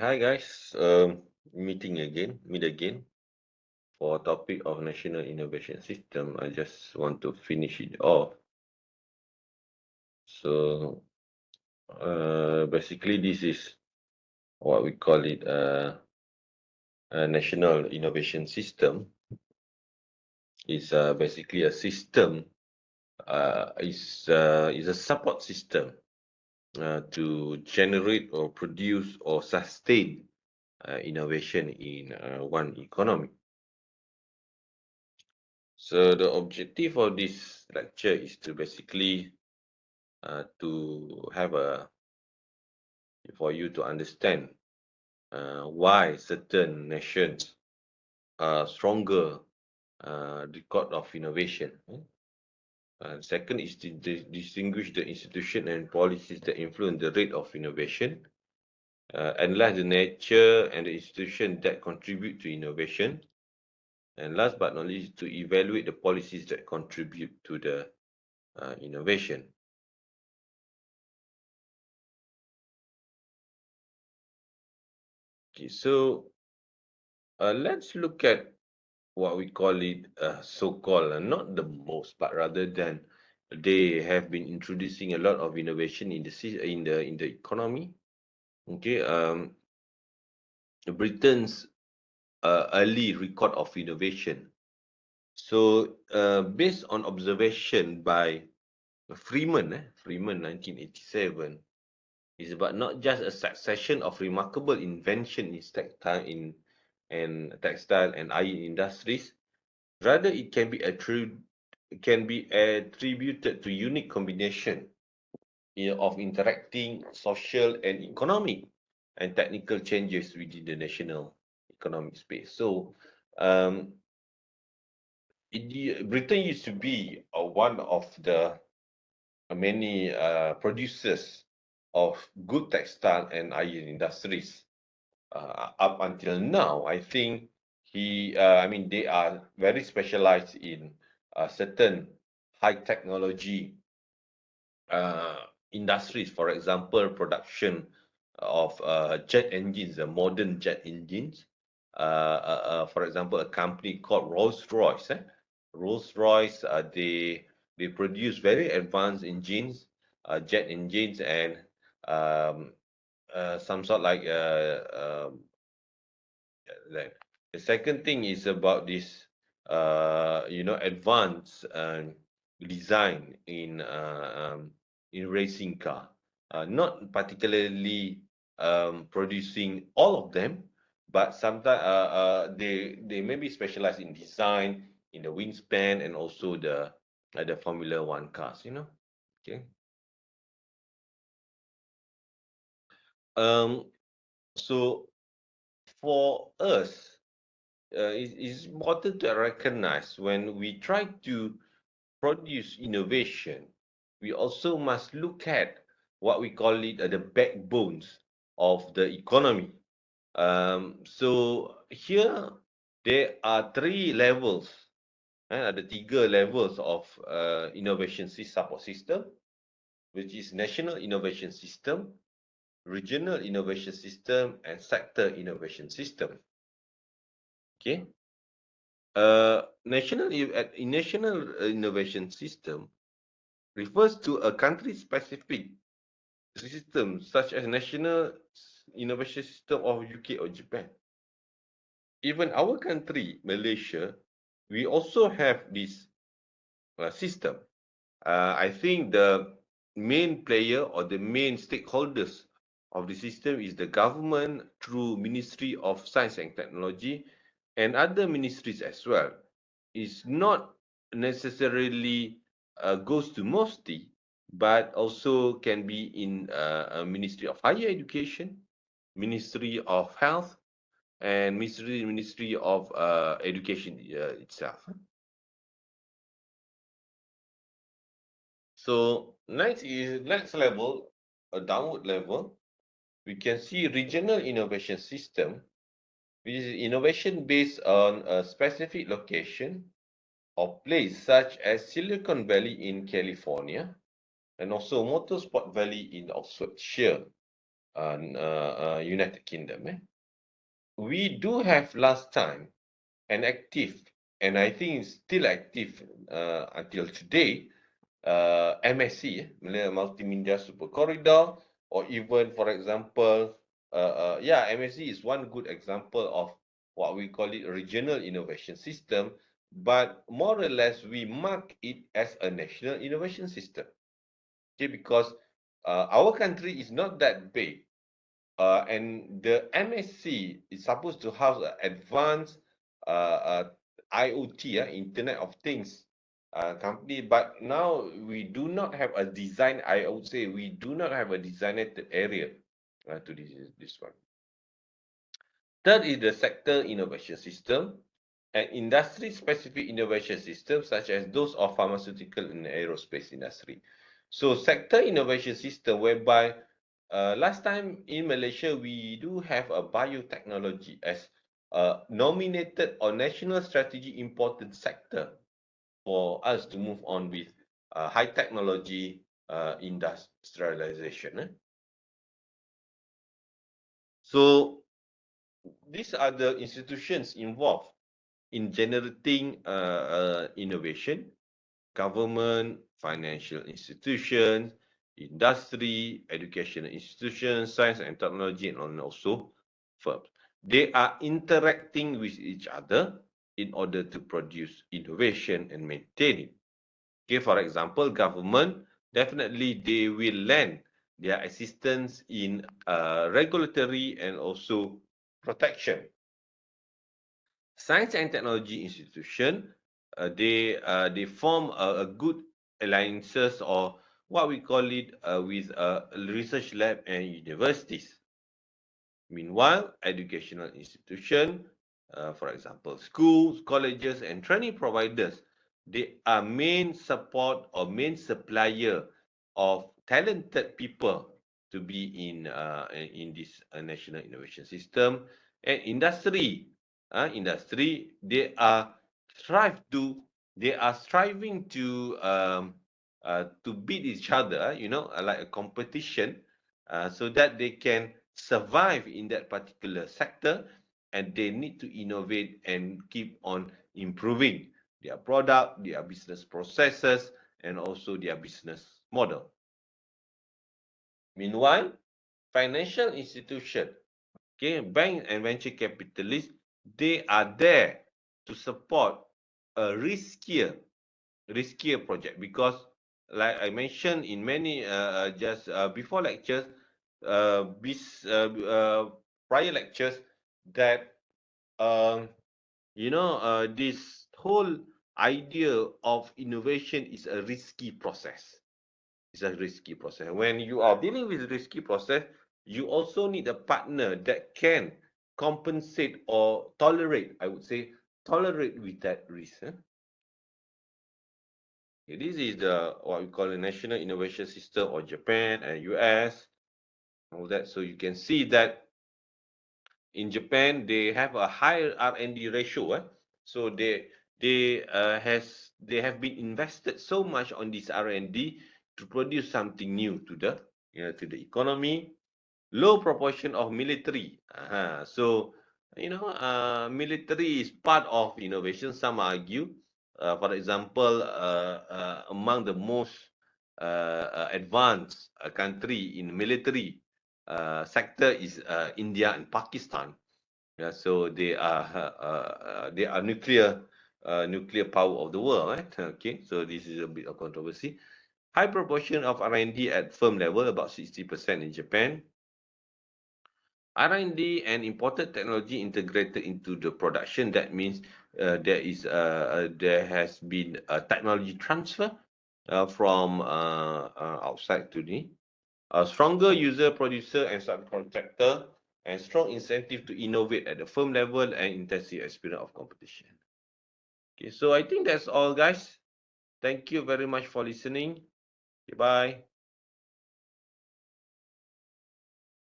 Hi guys, meet again for topic of National Innovation System. I just want to finish it off. So basically, this is what we call it a National Innovation System. Is basically a system. Is a support system to generate or produce or sustain innovation in one economy. So the objective of this lecture is to basically to have a for you to understand why certain nations are stronger record of innovation. Second is to distinguish the institution and policies that influence the rate of innovation. Analyze the nature and the institution that contribute to innovation. And last but not least, to evaluate the policies that contribute to the innovation. Okay, so let's look at what we call it so-called not the most, but rather than they have been introducing a lot of innovation in the economy. Okay, Britain's early record of innovation. So based on observation by Freeman 1987, is about not just a succession of remarkable invention in textile and iron industries. Rather, it can be attributed to unique combination of interacting social and economic and technical changes within the national economic space. So, um, Britain used to be one of the many producers of good textile and iron industries. Up until now, I think they are very specialized in certain high technology uh, industries. For example, production of jet engines, modern jet engines. For example, a company called Rolls-Royce. Rolls-Royce, they produce very advanced engines, jet engines, and um, some sort like that. The second thing is about this, advanced design in racing car. Not particularly producing all of them, but sometimes they may be specialized in design, in the wingspan, and also the Formula One cars. Okay. Um. So for us, it's important to recognize when we try to produce innovation, we also must look at what we call it the backbones of the economy. So here there are three levels, ada tiga levels of innovation support system, which is national innovation system, regional innovation system, and sector innovation system. Okay. National innovation system refers to a country-specific system, such as national innovation system of UK or Japan. Even our country, Malaysia, we also have this system. I think the main player or the main stakeholders of the system is the government through Ministry of Science and Technology and other ministries as well. It's not necessarily goes to MOSTI, but also can be in a Ministry of Higher Education, Ministry of Health, and Ministry of Education itself. So next level, a downward level, we can see regional innovation system, which is innovation based on a specific location or place, such as Silicon Valley in California, and also Motorsport Valley in Oxfordshire. United Kingdom. We do have last time an active, and I think it's still active until today, MSC, Malaya Multimedia Super Corridor, or even, for example, yeah, MSC is one good example of what we call it regional innovation system, but more or less we mark it as a national innovation system. Okay, because our country is not that big, and the MSC is supposed to house an advanced IoT, Internet of Things company, but now we do not have a design. I would say we do not have a designated area to this one. Third is the sector innovation system and industry-specific innovation systems, such as those of pharmaceutical and aerospace industry. So, sector innovation system whereby last time in Malaysia we do have a biotechnology as nominated or national strategy important sector for us to move on with high technology industrialization. So these are the institutions involved in generating innovation: government, financial institutions, industry, educational institutions, science and technology, and also firms. They are interacting with each other in order to produce innovation and maintain it. Okay, for example, government, definitely they will lend their assistance in regulatory and also protection. Science and technology institution, they form a good alliances, or what we call it, with research lab and universities. Meanwhile, educational institution, for example, schools, colleges, and training providers, they are main support or main supplier of talented people to be in this national innovation system. And industry, they are striving to beat each other, like a competition, so that they can survive in that particular sector, and they need to innovate and keep on improving their product, their business processes, and also their business model. Meanwhile, financial institution, okay, bank and venture capitalists, they are there to support a riskier project, because like I mentioned in many just before lectures, prior lectures, that um, this whole idea of innovation is a risky process. It's a risky process. When you are dealing with risky process, you also need a partner that can compensate or tolerate, I would say, tolerate with that risk. This is the what we call the national innovation system of Japan and US, all that. So you can see that in Japan they have a higher R&D ratio. So they have been invested so much on this R&D to produce something new to the economy. Low proportion of military. So military is part of innovation. Some argue, for example, among the most advanced country in military sector is India and Pakistan. Yeah, so they are nuclear power of the world, right? Okay, so this is a bit of controversy. High proportion of R&D at firm level, about 60% in Japan. R&D and imported technology integrated into the production. That means there has been a technology transfer from outside to the stronger user, producer, and subcontractor, and strong incentive to innovate at the firm level and intensive experience of competition. Okay, so I think that's all, guys. Thank you very much for listening. Goodbye.